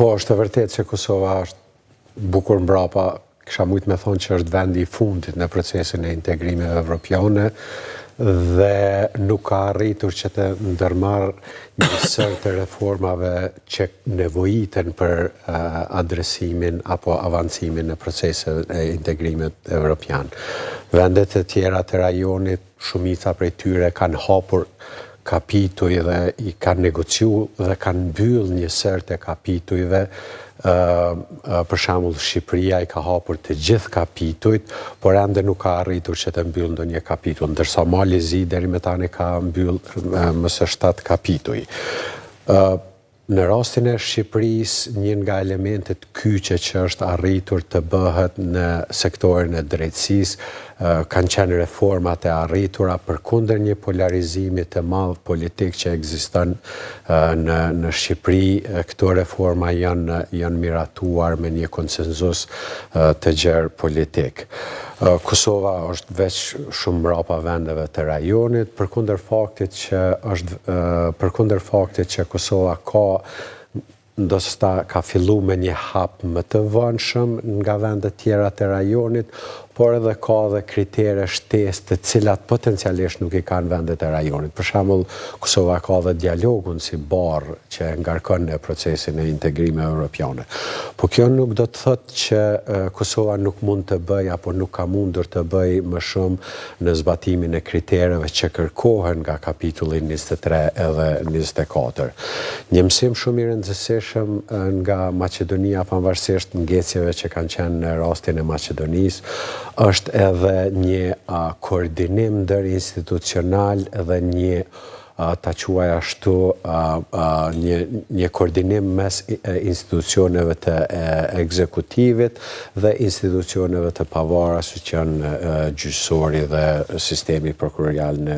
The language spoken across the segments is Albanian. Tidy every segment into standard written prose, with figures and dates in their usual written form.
Po, është e vërtet që Kosova është bukur mbrapa, kisha mujtë me thonë që është vendi i fundit në procesin e integrimeve evropiane dhe nuk ka arritur që të ndërmarrë një sër të reformave që nevojiten për adresimin apo avancimin në procesin e integrimit evropian. Vendet e tjera të rajonit, shumica prej tyre kanë hapur kapituj dhe i kanë negociu dhe kanë mbyll një sër të kapitujve. Për shembull Shqipëria i ka hapur të gjithë kapitujt, por ende nuk ka arritur që të mbyll ndonjë kapitull, ndërsa Mali Zi deri më tani ka mbyll më së 7 kapituj. Në rastin e Shqipërisë, një nga elementet kyçe që është arritur të bëhet në sektorin e drejtësisë, kanë qenë reformat e arritura përkundër një polarizimi të madh politik që ekziston në Shqipëri. Këto reforma janë miratuar me një konsenzus të gjerë politik. Kosova është veç shumë mbrapa vendeve të rajonit, përkundër faktit që Kosova ndoshta ka fillu me një hap më të vonshëm nga vendet tjera të rajonit, por edhe ka dhe kritere shtesë të cilat potencialisht nuk i kanë vendet e rajonit. Për shembull, Kosova ka dhe dialogun si barë që ngarkon në procesin e integrimeve evropiane. Po kjo nuk do të thotë që Kosova nuk mund të bëj apo nuk ka mundur të bëj më shumë në zbatimin e kritereve që kërkohen nga kapitulli 23 edhe 24. Një mësim shumë i rëndësishëm nga Maqedonia, pavarësisht ngecjeve që kanë qenë në rastin e Maqedonisë, është edhe një koordinim ndërinstitucional dhe një ta quaj ashtu një koordinim mes institucioneve të ekzekutivit dhe institucioneve të pavara, si që janë gjyqësori dhe sistemi prokurorial në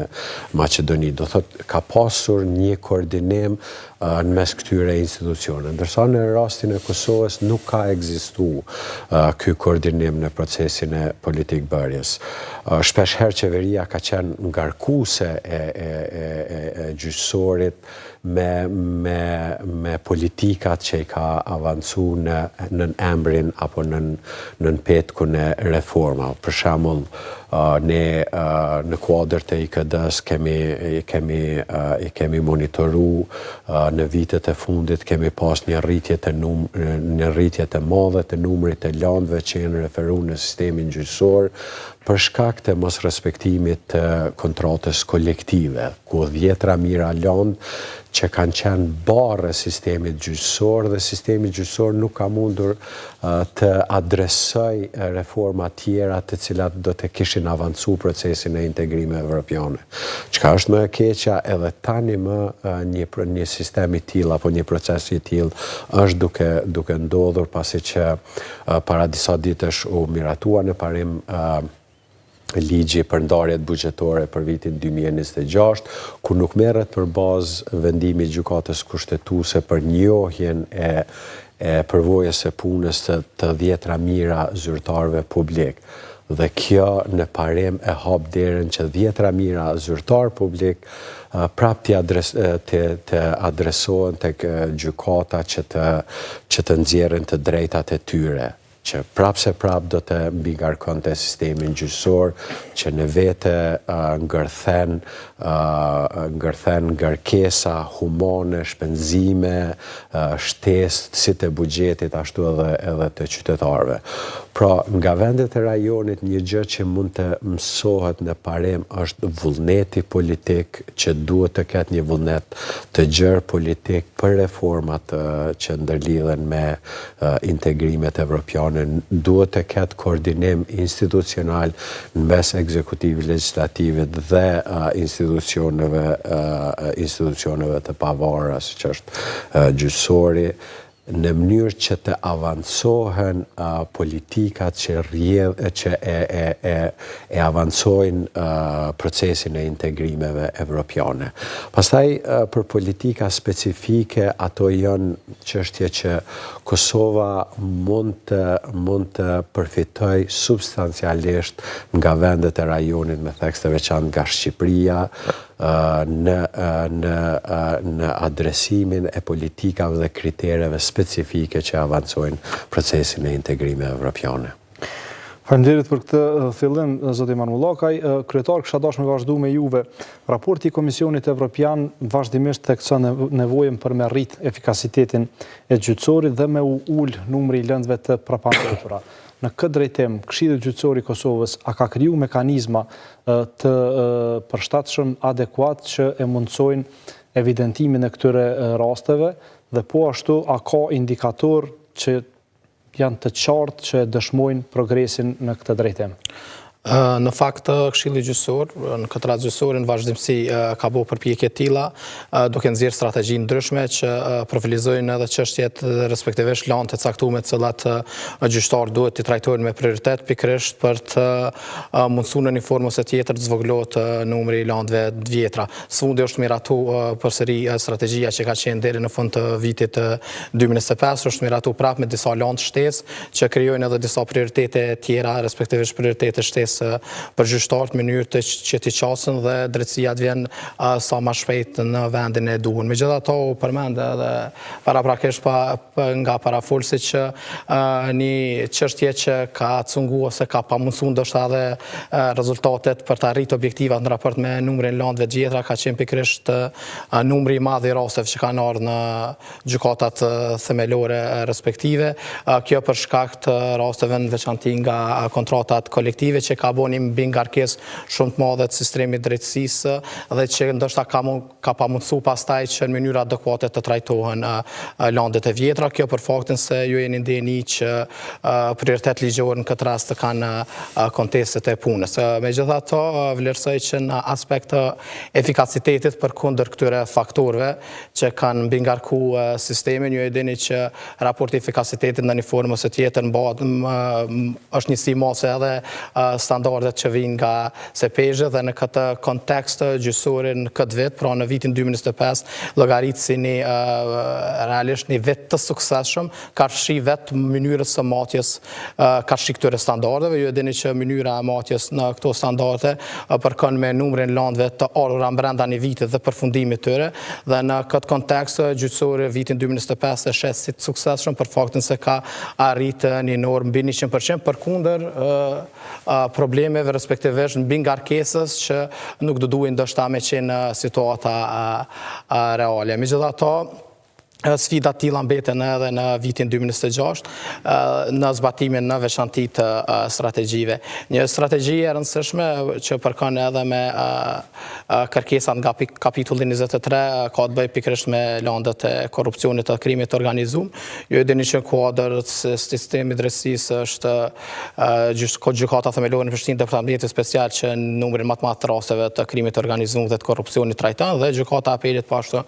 Maqedoni. Do thotë ka pasur një koordinim në mes këtyre institucioneve. Ndërsa në rastin e Kosovës nuk ka ekzistuar ky koordinim në procesin e politik bërjes. Shpesh herë qeveria ka qenë ngarkuese e gjyqësorit me politikat që i ka avancu në emrin apo në petkun e reforma. Për shembull, ne në kuadër të IKD-s kemi monitoru në vitet e fundit, kemi pas një rritje të madhe të numrit të landëve që janë referuar në sistemin gjyqësor për shkak të mos respektimit të kontratës kolektive, ku 10 mijëra landë që kanë qenë barë sistemit gjyqësor dhe sistemi gjyqësor nuk ka mundur të adresoj reforma tjera të cilat do të kishin avancu procesin e integrimeve evropiane. Çka është më e keqja, edhe tani një sistem i tillë apo një proces i tillë është duke ndodhur pasi që para disa ditësh u miratua në parim ligji për ndarjet buxhetore për vitin 2026, ku nuk merret për bazë vendimi i gjykatës kushtetuese për njohjen e përvojës së punës të 10 mijëra zyrtarëve publik. Dhe kjo në parim e hap derën që 10 mijëra zyrtar publik prap të adresohen tek gjykata që të nxjerrin të drejtat e tyre, që prap se prap do të mbigarkonte sistemin gjyqësor, që në vete ngërthen ngarkesa humane, shpenzime, shtesë si të buxhetit ashtu edhe të qytetarëve. Pra, nga vendet e rajonit një gjë që mund të mësohet në parim është vullneti politik, që duhet të ketë një vullnet të gjerë politik për reformat që ndërlidhen me integrimet evropiane. Duhet të ketë koordinim institucional në mes ekzekutivit, legislativit dhe institucioneve të pavara, siç është gjyqësori, në mënyrë që të avancohen politikat që e avancojnë procesin e integrimeve evropiane. Pastaj, për politika specifike, ato janë çështje që Kosova mund të përfitoj substancialisht nga vendet e rajonit, me theks të veçantë nga Shqipëria, në adresimin e politikave dhe kritereve specifike që avancojnë procesin e integrimit evropiane. Faleminderit për këtë fillim, zoti Marmullakaj. Kryetar, kisha dashur me vazhdu me juve. Raporti i Komisionit Evropian vazhdimisht thekson nevojën për me rrit efikasitetin e gjyqësorit dhe me u ul numri i lëndëve të prapandetura. Në këtë drejtim, Këshilli Gjyqësor i Kosovës a ka kriju mekanizma të përshtatshëm adekuat që e mundsojnë evidentimin e këtyre rasteve dhe po ashtu a ka indikator që janë të qartë që dëshmojnë progresin në këtë drejtim? Në fakt, Këshilli Gjyqësor, në këtë rast gjyqësori në vazhdimsi ka bërë përpjekje të tilla, duke nxjerrë strategji ndryshme që profilizojnë edhe çështjet respektivisht lanë të caktuara të cilat gjyqtarët duhet t'i trajtojnë me prioritet pikërisht për të mundsuar në një formë ose tjetër të zvogëlohet numri i landëve të vjetra. Sfundi është miratu përsëri strategjia që ka qenë deri në fund të vitit 2025, është miratu prapë me disa landë shtesë që krijojnë edhe disa prioritete tjera, respektivisht prioritete shtesë për gjyqtarët në mënyrë që t'i qasën dhe drejtësia të vjen sa më shpejt në vendin e duhur. Megjithatë, u përmend edhe paraprakisht nga parafolsi që një çështje që ka cungu ose ka pamundsuar ndoshta edhe rezultatet për të arritur objektivat në raport me numrin e landëve të vjetra ka qenë pikërisht numri i madh i rasteve që kanë ardhur në gjykatat themelore respektive. Kjo për shkak të rasteve në veçanti nga kontratat kolektive që ka bën një mbingarkesë shumë të madhe të sistemit drejtësisë dhe që ndoshta ka pamundsuar pastaj që në mënyrë adekuate të trajtohen landet e vjetra. Kjo për faktin se ju jeni ndjeni që prioritet ligjor në këtë rast të kanë kontestet e punës. Megjithatë, vlerësoj që në aspekt të efikasitetit përkundër këtyre faktorëve që kanë mbingarkuar sistemin, ju e dini që raporti i efikasitetit në një formë ose tjetër është një simose edhe standardet që vijnë nga CPEJ dhe në këtë kontekst gjyqësori në këtë vit, pra në vitin 2025, llogarit si realisht një vit të suksesshëm, ka fshi vetë mënyrës së matjes ka fshi këtyre standardeve. Ju e dini që mënyra e matjes në këto standarde përkon me numrin e landëve të ardhura brenda një vitit dhe përfundimit tyre, dhe në këtë kontekst gjyqësori vitin 2025 e shes si të suksesshëm për faktin se ka arritë një normë mbi 100% përkundër problemeve respektivisht mbi ngarkesës që nuk do duhen ndoshta me qenë situata reale. Megjithatë, sfidat tilla mbeten edhe në vitin 2026 në zbatimin në veçanti të strategjive. Një strategji e rëndësishme që përkon edhe me kërkesat nga kapitulli 23 ka të bëjë pikërisht me landet e korrupsionit të krimit të organizuar. Ju e dini që kuadër sistemi drejtësisë është gjykata themelore në Prishtinë, departamenti special që numrin më të madh të rasteve të krimit të organizuar dhe të korrupsionit trajton, dhe gjykata e apelit po ashtu